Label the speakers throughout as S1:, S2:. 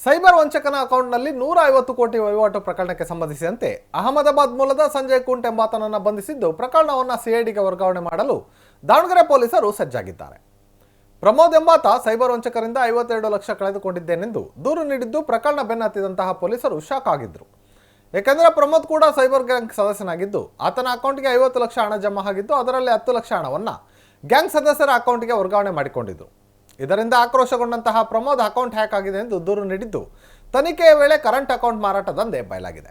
S1: Cyber ವಂಚಕನ ಅಕೌಂಟ್ನಲ್ಲಿ 150 ಕೋಟಿ ವಹಿವಾಟು ಪ್ರಕರಣಕ್ಕೆ ಸಂಬಂಧಿಸಿದಂತೆ ಅಹಮದಾಬಾದ್ ಮೂಲದ ಸಂಜಯ್ ಕುಂಟ್ ಎಂಬಾತನನ್ನು ಬಂಧಿಸಿದ್ದು ಪ್ರಕರಣವನ್ನು ಸಿಐಡಿಗೆ ವರ್ಗಾವಣೆ ಮಾಡಲು ದಾವಣಗೆರೆ ಪೊಲೀಸರು ಸಜ್ಜಾಗಿದ್ದಾರೆ. ಪ್ರಮೋದ್ ಎಂಬಾತ ಸೈಬರ್ ವಂಚಕರಿಂದ 52 ಲಕ್ಷ ಕಳೆದುಕೊಂಡಿದ್ದೇನೆಂದು ದೂರು ನೀಡಿದ್ದು ಪ್ರಕರಣ ಬೆನ್ನತ್ತಿದಂತಹ ಪೊಲೀಸರು ಶಾಕ್ ಆಗಿದ್ದರು. ಏಕೆಂದರೆ ಪ್ರಮೋದ್ ಕೂಡ ಸೈಬರ್ ಗ್ಯಾಂಗ್ ಸದಸ್ಯನಾಗಿದ್ದು ಆತನ ಅಕೌಂಟ್ಗೆ 50 ಲಕ್ಷ ಹಣ ಜಮಾ ಆಗಿದ್ದು ಅದರಲ್ಲಿ 10 ಲಕ್ಷ ಹಣವನ್ನು ಗ್ಯಾಂಗ್ ಸದಸ್ಯರ ಅಕೌಂಟ್ಗೆ ವರ್ಗಾವಣೆ ಮಾಡಿಕೊಂಡಿದ್ದರು. ಇದರಿಂದ ಆಕ್ರೋಶಗೊಂಡಂತಹ ಪ್ರಮೋದ್ ಅಕೌಂಟ್ ಹ್ಯಾಕ್ ಆಗಿದೆ ಎಂದು ದೂರು ನೀಡಿದ್ದು ತನಿಖೆಯ ವೇಳೆ ಕರೆಂಟ್ ಅಕೌಂಟ್ ಮಾರಾಟ ದಂಧೆ ಬಯಲಾಗಿದೆ.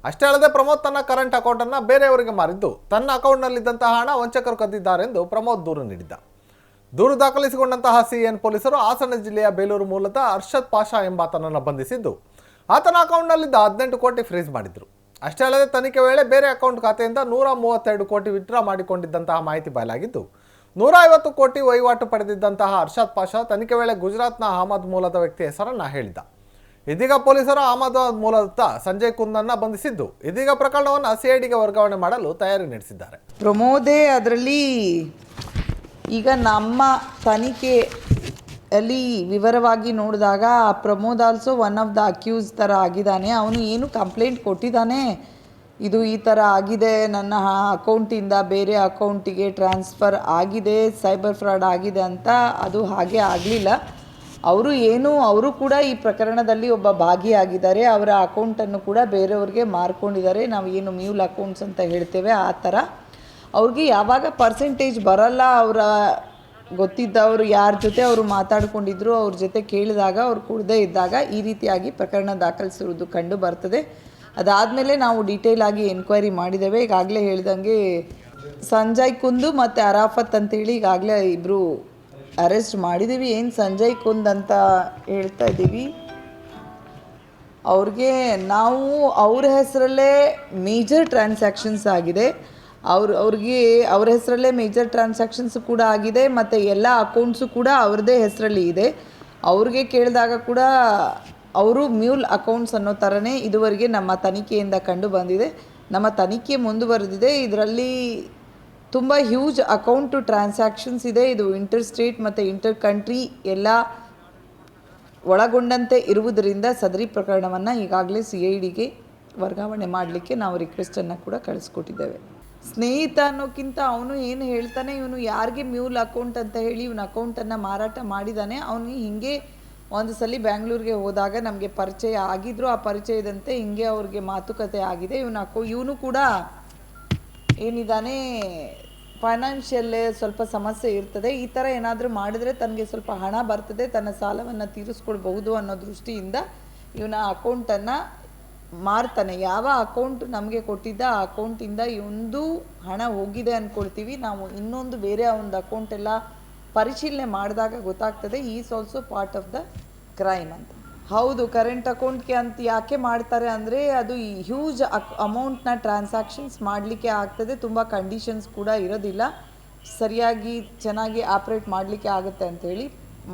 S1: ಅಷ್ಟೇ ಅಲ್ಲದೆ ಪ್ರಮೋದ್ ತನ್ನ ಕರೆಂಟ್ ಅಕೌಂಟನ್ನು ಬೇರೆಯವರಿಗೆ ಮಾರಿದ್ದು ತನ್ನ ಅಕೌಂಟ್ನಲ್ಲಿದ್ದಂತಹ ಹಣ ವಂಚಕರು ಕದ್ದಿದ್ದಾರೆಂದು ಪ್ರಮೋದ್ ದೂರು ನೀಡಿದ್ದ. ದೂರು ದಾಖಲಿಸಿಕೊಂಡಂತಹ ಸಿಎನ್ ಪೊಲೀಸರು ಹಾಸನ ಜಿಲ್ಲೆಯ ಬೇಲೂರು ಮೂಲದ ಅರ್ಷದ್ ಪಾಷಾ ಎಂಬಾತನನ್ನು ಬಂಧಿಸಿದ್ದು ಆತನ ಅಕೌಂಟ್ನಲ್ಲಿದ್ದ 18 ಕೋಟಿ ಫ್ರೀಸ್ ಮಾಡಿದ್ರು. ಅಷ್ಟೇ ಅಲ್ಲದೆ ತನಿಖೆ ವೇಳೆ ಬೇರೆ ಅಕೌಂಟ್ ಖಾತೆಯಿಂದ 132 ಕೋಟಿ ವಿತ್ಡ್ರಾ ಮಾಡಿಕೊಂಡಿದ್ದಂತಹ ಮಾಹಿತಿ ಬಯಲಾಗಿದ್ದು 150 ಕೋಟಿ ವಹಿವಾಟು ಪಡೆದಿದ್ದಂತಹ ಅರ್ಷದ್ ಪಾಷಾ ತನಿಖೆ ವೇಳೆ ಗುಜರಾತ್ನ ಅಹಮದ್ ಮೂಲದ ವ್ಯಕ್ತಿ ಹೆಸರನ್ನ ಹೇಳಿದ್ದ. ಇದೀಗ ಪೊಲೀಸರು ಅಹಮದಾಬಾದ್ ಮೂಲದ ಸಂಜಯ್ ಕುಂದನ್ನ ಬಂಧಿಸಿದ್ದು ಇದೀಗ ಪ್ರಕರಣವನ್ನು ಸಿಐಡಿಗೆ ವರ್ಗಾವಣೆ ಮಾಡಲು ತಯಾರಿ ನಡೆಸಿದ್ದಾರೆ.
S2: ಪ್ರಮೋದೇ ಅದರಲ್ಲಿ ಈಗ ನಮ್ಮ ತನಿಖೆಯಲ್ಲಿ ವಿವರವಾಗಿ ನೋಡಿದಾಗ Pramod also one of the accused ಥರ ಆಗಿದ್ದಾನೆ. ಅವನು ಏನು ಕಂಪ್ಲೇಂಟ್ ಕೊಟ್ಟಿದ್ದಾನೆ, ಇದು ಈ ಥರ ಆಗಿದೆ, ನನ್ನ ಅಕೌಂಟಿಂದ ಬೇರೆ ಅಕೌಂಟಿಗೆ ಟ್ರಾನ್ಸ್ಫರ್ ಆಗಿದೆ, ಸೈಬರ್ ಫ್ರಾಡ್ ಆಗಿದೆ ಅಂತ. ಅದು ಹಾಗೆ ಆಗಲಿಲ್ಲ. ಅವರು ಕೂಡ ಈ ಪ್ರಕರಣದಲ್ಲಿ ಒಬ್ಬ ಭಾಗಿಯಾಗಿದ್ದಾರೆ. ಅವರ ಅಕೌಂಟನ್ನು ಕೂಡ ಬೇರೆಯವ್ರಿಗೆ ಮಾರ್ಕೊಂಡಿದ್ದಾರೆ. ನಾವು ಏನು ಮ್ಯೂಲ್ ಅಕೌಂಟ್ಸ್ ಅಂತ ಹೇಳ್ತೇವೆ ಆ ಥರ. ಅವ್ರಿಗೆ ಯಾವಾಗ ಪರ್ಸೆಂಟೇಜ್ ಬರಲ್ಲ, ಅವರ ಗೊತ್ತಿದ್ದವರು ಯಾರ ಜೊತೆ ಅವರು ಮಾತಾಡ್ಕೊಂಡಿದ್ರು ಅವ್ರ ಜೊತೆ ಕೇಳಿದಾಗ ಅವ್ರು ಕೊಡದೇ ಇದ್ದಾಗ ಈ ರೀತಿಯಾಗಿ ಪ್ರಕರಣ ದಾಖಲಿಸಿರುವುದು ಕಂಡು ಬರ್ತದೆ. ಅದಾದಮೇಲೆ ನಾವು ಡೀಟೇಲ್ ಆಗಿ ಎನ್ಕ್ವೈರಿ ಮಾಡಿದ್ದೇವೆ. ಈಗಾಗಲೇ ಹೇಳ್ದಂಗೆ ಸಂಜಯ್ ಕುಂದು ಮತ್ತು ಅರಾಫತ್ ಅಂತೇಳಿ ಈಗಾಗಲೇ ಇಬ್ಬರು ಅರೆಸ್ಟ್ ಮಾಡಿದ್ದೀವಿ. ಏನು ಸಂಜಯ್ ಕುಂದ್ ಅಂತ ಹೇಳ್ತಾ ಇದ್ದೀವಿ, ನಾವು ಅವ್ರ ಹೆಸರಲ್ಲೇ ಮೇಜರ್ ಟ್ರಾನ್ಸಾಕ್ಷನ್ಸ್ ಆಗಿದೆ. ಅವ್ರ ಹೆಸರಲ್ಲೇ ಮೇಜರ್ ಟ್ರಾನ್ಸಾಕ್ಷನ್ಸ್ ಕೂಡ ಆಗಿದೆ ಮತ್ತು ಎಲ್ಲ ಅಕೌಂಟ್ಸು ಕೂಡ ಅವ್ರದ್ದೇ ಹೆಸರಲ್ಲಿ ಇದೆ. ಅವ್ರಿಗೆ ಕೇಳಿದಾಗ ಕೂಡ ಅವರು ಮ್ಯೂಲ್ ಅಕೌಂಟ್ಸ್ ಅನ್ನೋ ಥರನೇ ಇದುವರೆಗೆ ನಮ್ಮ ತನಿಖೆಯಿಂದ ಕಂಡು ಬಂದಿದೆ. ನಮ್ಮ ತನಿಖೆ ಮುಂದುವರೆದಿದೆ. ಇದರಲ್ಲಿ ತುಂಬ ಹ್ಯೂಜ್ ಅಕೌಂಟು ಟ್ರಾನ್ಸಾಕ್ಷನ್ಸ್ ಇದೆ. ಇದು ಇಂಟರ್ ಸ್ಟೇಟ್ ಮತ್ತು ಇಂಟರ್ ಕಂಟ್ರಿ ಎಲ್ಲ ಒಳಗೊಂಡಂತೆ ಇರುವುದರಿಂದ ಸದರಿ ಪ್ರಕರಣವನ್ನು ಈಗಾಗಲೇ ಸಿಐಡಿಗೆ ವರ್ಗಾವಣೆ ಮಾಡಲಿಕ್ಕೆ ನಾವು ರಿಕ್ವೆಸ್ಟನ್ನು ಕೂಡ ಕಳಿಸ್ಕೊಟ್ಟಿದ್ದೇವೆ. ಸ್ನೇಹಿತ ಅನ್ನೋಕ್ಕಿಂತ ಅವನು ಏನು ಹೇಳ್ತಾನೆ, ಇವನು ಯಾರಿಗೆ ಮ್ಯೂಲ್ ಅಕೌಂಟ್ ಅಂತ ಹೇಳಿ ಇವನ ಅಕೌಂಟನ್ನು ಮಾರಾಟ ಮಾಡಿದ್ದಾನೆ, ಅವನು ಹೀಗೆ ಒಂದು ಸಲ ಬ್ಯಾಂಗ್ಳೂರಿಗೆ ಹೋದಾಗ ನಮಗೆ ಪರಿಚಯ ಆಗಿದ್ರು. ಆ ಪರಿಚಯದಂತೆ ಹಿಂಗೆ ಅವ್ರಿಗೆ ಮಾತುಕತೆ ಆಗಿದೆ. ಇವನು ಕೂಡ ಏನಿದ್ದಾನೆ ಫೈನಾನ್ಷಿಯಲ್ಲೇ ಸ್ವಲ್ಪ ಸಮಸ್ಯೆ ಇರ್ತದೆ. ಈ ಥರ ಏನಾದರೂ ಮಾಡಿದರೆ ತನಗೆ ಸ್ವಲ್ಪ ಹಣ ಬರ್ತದೆ, ತನ್ನ ಸಾಲವನ್ನು ತೀರಿಸ್ಕೊಳ್ಬಹುದು ಅನ್ನೋ ದೃಷ್ಟಿಯಿಂದ ಇವನ ಅಕೌಂಟನ್ನು ಮಾರ್ತಾನೆ. ಯಾವ ಅಕೌಂಟ್ ನಮಗೆ ಕೊಟ್ಟಿದ್ದ ಆ ಅಕೌಂಟಿಂದ ಒಂದು ಹಣ ಹೋಗಿದೆ ಅಂದ್ಕೊಳ್ತೀವಿ. ನಾವು ಇನ್ನೊಂದು ಬೇರೆ ಒಂದು ಅಕೌಂಟೆಲ್ಲ ಪರಿಶೀಲನೆ ಮಾಡಿದಾಗ ಗೊತ್ತಾಗ್ತದೆ is also part of the crime ಅಂತ. ಹೌದು, ಕರೆಂಟ್ ಅಕೌಂಟ್ಗೆ ಅಂತ ಯಾಕೆ ಮಾಡ್ತಾರೆ ಅಂದರೆ ಅದು ಈ ಹ್ಯೂಜ್ ಅಮೌಂಟ್ನ ಟ್ರಾನ್ಸಾಕ್ಷನ್ಸ್ ಮಾಡಲಿಕ್ಕೆ ಆಗ್ತದೆ. ತುಂಬ ಕಂಡೀಷನ್ಸ್ ಕೂಡ ಇರೋದಿಲ್ಲ, ಸರಿಯಾಗಿ ಚೆನ್ನಾಗಿ ಆಪ್ರೇಟ್ ಮಾಡಲಿಕ್ಕೆ ಆಗುತ್ತೆ ಅಂಥೇಳಿ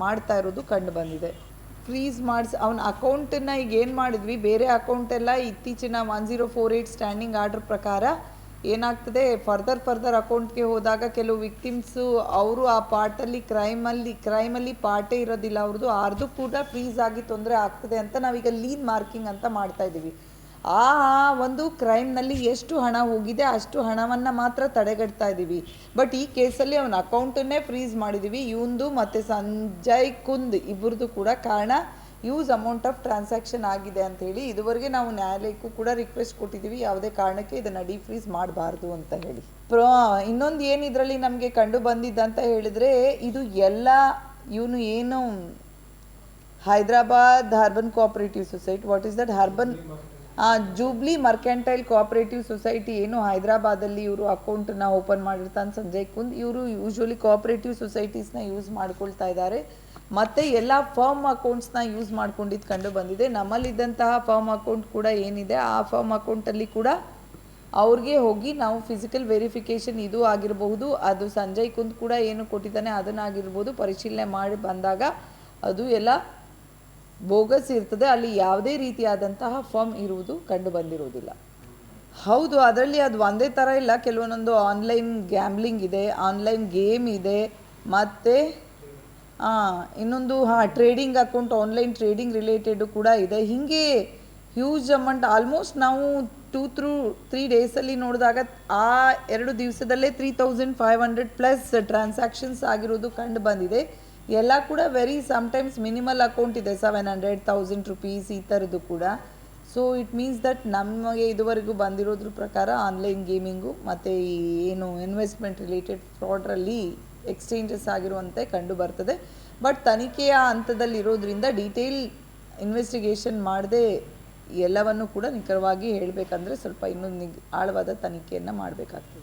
S2: ಮಾಡ್ತಾ ಇರೋದು ಕಂಡು ಬಂದಿದೆ. ಫ್ರೀಸ್ ಮಾಡಿಸಿ ಅವನ ಅಕೌಂಟನ್ನು ಈಗ ಏನು ಮಾಡಿದ್ವಿ, ಬೇರೆ ಅಕೌಂಟೆಲ್ಲ ಇತ್ತೀಚಿನ 1048 ಸ್ಟ್ಯಾಂಡಿಂಗ್ ಆರ್ಡರ್ ಪ್ರಕಾರ ಏನಾಗ್ತದೆ, ಫರ್ದರ್ ಅಕೌಂಟ್ಗೆ ಹೋದಾಗ ಕೆಲವು ವಿಕ್ಟಿಮ್ಸು ಅವರು ಆ ಪಾರ್ಟಲ್ಲಿ ಕ್ರೈಮಲ್ಲಿ ಪಾರ್ಟೇ ಇರೋದಿಲ್ಲ ಅವ್ರದ್ದು, ಆರ್ದು ಕೂಡ ಫ್ರೀಸ್ ಆಗಿ ತೊಂದರೆ ಆಗ್ತದೆ ಅಂತ ನಾವೀಗ ಲೀನ್ ಮಾರ್ಕಿಂಗ್ ಅಂತ ಮಾಡ್ತಾ ಇದ್ದೀವಿ. ಆ ಒಂದು ಕ್ರೈಮ್ನಲ್ಲಿ ಎಷ್ಟು ಹಣ ಹೋಗಿದೆ ಅಷ್ಟು ಹಣವನ್ನು ಮಾತ್ರ ತಡೆಗಟ್ತಾ ಇದ್ದೀವಿ. ಬಟ್ ಈ ಕೇಸಲ್ಲಿ ಅವನ ಅಕೌಂಟನ್ನೇ ಫ್ರೀಸ್ ಮಾಡಿದ್ದೀವಿ. ಇವಂದು ಮತ್ತು ಸಂಜಯ್ ಕುಂದ್ ಇಬ್ಬರದು ಕೂಡ ಕಾರಣ ಯೂಸ್ ಅಮೌಂಟ್ ಆಫ್ ಟ್ರಾನ್ಸಾಕ್ಷನ್ ಆಗಿದೆ ಅಂಥೇಳಿ ಇದುವರೆಗೆ ನಾವು ನ್ಯಾಯಾಲಯಕ್ಕೂ ಕೂಡ ರಿಕ್ವೆಸ್ಟ್ ಕೊಟ್ಟಿದ್ದೀವಿ, ಯಾವುದೇ ಕಾರಣಕ್ಕೆ ಇದನ್ನು ಡಿಫ್ರೀಸ್ ಮಾಡಬಾರ್ದು ಅಂತ ಹೇಳಿ. ಇನ್ನೊಂದು ಏನು ಇದರಲ್ಲಿ ನಮಗೆ ಕಂಡು ಬಂದಿದ್ದಂತ ಹೇಳಿದರೆ, ಇದು ಎಲ್ಲ ಇವನು ಏನು Hyderabad urban cooperative society, what is that jubilee mercantile cooperative society ಏನು ಹೈದರಾಬಾದಲ್ಲಿ ಇವರು ಅಕೌಂಟನ್ನು ಓಪನ್ ಮಾಡಿರ್ತಾನೆ ಸಂಜಯ್ ಕುಂದ್. ಇವರು ಯೂಶ್ವಲಿ ಕೋಆಪರೇಟಿವ್ ಸೊಸೈಟೀಸ್ನ ಯೂಸ್ ಮಾಡ್ಕೊಳ್ತಾ ಇದ್ದಾರೆ ಮತ್ತು ಎಲ್ಲ ಫರ್ಮ್ ಅಕೌಂಟ್ಸ್ನ ಯೂಸ್ ಮಾಡ್ಕೊಂಡಿದ್ದು ಕಂಡು ಬಂದಿದೆ. ನಮ್ಮಲ್ಲಿದ್ದಂತಹ ಫರ್ಮ್ ಅಕೌಂಟ್ ಕೂಡ ಏನಿದೆ ಆ ಫರ್ಮ್ ಅಕೌಂಟಲ್ಲಿ ಕೂಡ ಅವ್ರಿಗೆ ಹೋಗಿ ನಾವು ಫಿಸಿಕಲ್ ವೆರಿಫಿಕೇಷನ್ ಇದು ಆಗಿರಬಹುದು, ಅದು ಸಂಜಯ್ ಕುಂದ್ ಕೂಡ ಏನು ಕೊಟ್ಟಿದ್ದಾನೆ ಅದನ್ನಾಗಿರ್ಬೋದು, ಪರಿಶೀಲನೆ ಮಾಡಿ ಬಂದಾಗ ಅದು ಎಲ್ಲ ಬೋಗಸ್ ಇರ್ತದೆ. ಅಲ್ಲಿ ಯಾವುದೇ ರೀತಿಯಾದಂತಹ ಫರ್ಮ್ ಇರುವುದು ಕಂಡು ಬಂದಿರುವುದಿಲ್ಲ. ಹೌದು, ಅದರಲ್ಲಿ ಅದು ಒಂದೇ ಥರ ಇಲ್ಲ, ಕೆಲವೊಂದೊಂದು ಆನ್ಲೈನ್ ಗ್ಯಾಮ್ಲಿಂಗ್ ಇದೆ, ಆನ್ಲೈನ್ ಗೇಮ್ ಇದೆ, ಮತ್ತು ಇನ್ನೊಂದು trading account, online trading related ಕೂಡ ಇದೆ. ಹೀಗೆ ಹ್ಯೂಜ್ ಅಮೌಂಟ್, ಆಲ್ಮೋಸ್ಟ್ ನಾವು 2 to 3 ಡೇಸಲ್ಲಿ ನೋಡಿದಾಗ ಆ 2 ದಿವಸದಲ್ಲೇ 3500 ಪ್ಲಸ್ ಟ್ರಾನ್ಸಾಕ್ಷನ್ಸ್ ಆಗಿರೋದು ಕಂಡು ಬಂದಿದೆ. ಎಲ್ಲ ಕೂಡ ವೆರಿ ಸಮ್ಟೈಮ್ಸ್ ಮಿನಿಮಲ್ ಅಕೌಂಟ್ ಇದೆ, 700,000 ರುಪೀಸ್ ಈ ಥರದ್ದು ಕೂಡ. ಸೊ ಇಟ್ ಮೀನ್ಸ್ ದಟ್ ನಮಗೆ ಇದುವರೆಗೂ ಬಂದಿರೋದ್ರ ಪ್ರಕಾರ ಆನ್ಲೈನ್ ಗೇಮಿಂಗು ಮತ್ತು ಈ ಏನು ಇನ್ವೆಸ್ಟ್ಮೆಂಟ್ ರಿಲೇಟೆಡ್ ಫ್ರಾಡ್ರಲ್ಲಿ ಎಕ್ಸ್ಚೇಂಜಸ್ ಆಗಿರುವಂತೆ ಕಂಡು ಬರ್ತದೆ. ಬಟ್ ತನಿಖೆಯ ಹಂತದಲ್ಲಿ ಇರೋದ್ರಿಂದ ಡೀಟೇಲ್ ಇನ್ವೆಸ್ಟಿಗೇಷನ್ ಮಾಡದೆ ಎಲ್ಲವನ್ನು ಕೂಡ ನಿಖರವಾಗಿ ಹೇಳಬೇಕಂದ್ರೆ ಸ್ವಲ್ಪ ಇನ್ನೂ ಆಳವಾದ ತನಿಖೆಯನ್ನು ಮಾಡಬೇಕಾಗ್ತದೆ.